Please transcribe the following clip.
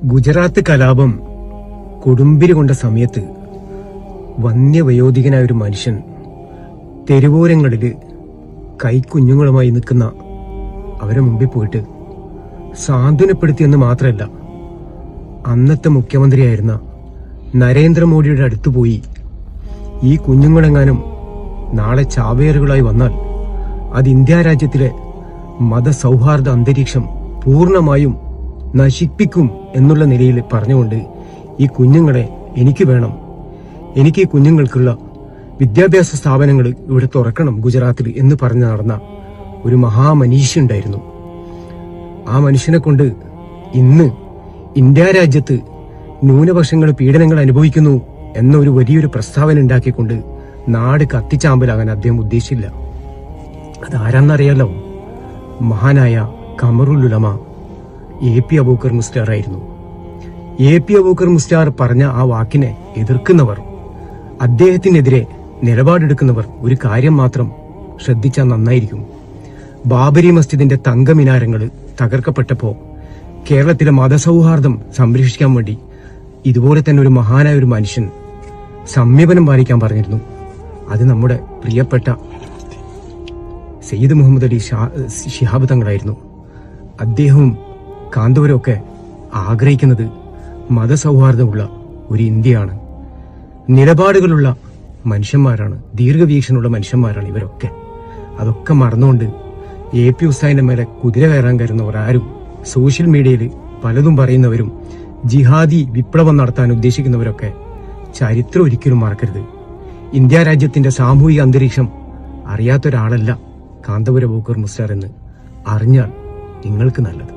ഗുജറാത്ത് കലാപം കൊടുമ്പിരി കൊണ്ട സമയത്ത് വന്യവയോധികനായ ഒരു മനുഷ്യൻ തെരുവോരങ്ങളില് കൈക്കുഞ്ഞുങ്ങളുമായി നിൽക്കുന്ന അവരെ മുമ്പിൽ പോയിട്ട് സാന്ത്വനപ്പെടുത്തിയെന്ന് മാത്രമല്ല, അന്നത്തെ മുഖ്യമന്ത്രിയായിരുന്ന നരേന്ദ്രമോദിയുടെ അടുത്ത് പോയി ഈ കുഞ്ഞുങ്ങളെങ്ങാനും നാളെ ചാവേറുകളായി വന്നാൽ അത് ഇന്ത്യ രാജ്യത്തിലെ മതസൗഹാർദ്ദ അന്തരീക്ഷം പൂർണ്ണമായും നശിപ്പിക്കും എന്നുള്ള നിലയിൽ പറഞ്ഞുകൊണ്ട് ഈ കുഞ്ഞുങ്ങളെ എനിക്ക് വേണം, എനിക്ക് ഈ കുഞ്ഞുങ്ങൾക്കുള്ള വിദ്യാഭ്യാസ സ്ഥാപനങ്ങൾ ഇവിടെ തുറക്കണം ഗുജറാത്തിൽ എന്ന് പറഞ്ഞു നടന്ന ഒരു മഹാമനീഷി ഉണ്ടായിരുന്നു. ആ മനുഷ്യനെ കൊണ്ട് ഇന്ന് ഇന്ത്യ രാജ്യത്ത് ന്യൂനപക്ഷങ്ങൾ പീഡനങ്ങൾ അനുഭവിക്കുന്നു എന്ന ഒരു വലിയൊരു പ്രസ്താവന ഉണ്ടാക്കിക്കൊണ്ട് നാട് കത്തിച്ചാമ്പലാകാൻ അദ്ദേഹം ഉദ്ദേശിച്ചില്ല. അതാരാന്നറിയാലോ? മഹാനായ ഖമറുൽ ഉലമ എ.പി. അബൂബക്കർ മുസ്ലിയാർ ആയിരുന്നു. എ.പി. അബൂബക്കർ മുസ്ലിയാർ പറഞ്ഞ ആ വാക്കിനെ എതിർക്കുന്നവർ, അദ്ദേഹത്തിനെതിരെ നിലപാടെടുക്കുന്നവർ ഒരു കാര്യം മാത്രം ശ്രദ്ധിച്ചാൽ നന്നായിരിക്കും. ബാബരി മസ്ജിദിന്റെ തങ്കമിനാരങ്ങൾ തകർക്കപ്പെട്ടപ്പോ കേരളത്തിലെ മതസൗഹാർദ്ദം സംരക്ഷിക്കാൻ വേണ്ടി ഇതുപോലെ തന്നെ ഒരു മഹാനായ ഒരു മനുഷ്യൻ സംയമനം പാലിക്കാൻ പറഞ്ഞിരുന്നു. അത് നമ്മുടെ പ്രിയപ്പെട്ട സയ്യിദ് മുഹമ്മദ് അലി ശിഹാബ് തങ്ങളായിരുന്നു. അദ്ദേഹവും കാന്തപുരമൊക്കെ ആഗ്രഹിക്കുന്നത് മതസൗഹാർദ്ദമുള്ള ഒരു ഇന്ത്യയാണ്. നിലപാടുകളുള്ള മനുഷ്യന്മാരാണ്, ദീർഘവീക്ഷണമുള്ള മനുഷ്യന്മാരാണ് ഇവരൊക്കെ. അതൊക്കെ മറന്നുകൊണ്ട് എ.പി. ഉസ്താദിന്റെ മേലെ കുതിര കയറാൻ കയറുന്നവർ ആരും, സോഷ്യൽ മീഡിയയിൽ പലതും പറയുന്നവരും ജിഹാദി വിപ്ലവം നടത്താൻ ഉദ്ദേശിക്കുന്നവരൊക്കെ ചരിത്രം ഒരിക്കലും മറക്കരുത്. ഇന്ത്യ രാജ്യത്തിന്റെ സാമൂഹിക അന്തരീക്ഷം അറിയാത്തൊരാളല്ല കാന്തപുര അബൂബക്കർ മുസ്ലിയാർ എന്ന് അറിഞ്ഞാൽ നിങ്ങൾക്ക് നല്ലത്.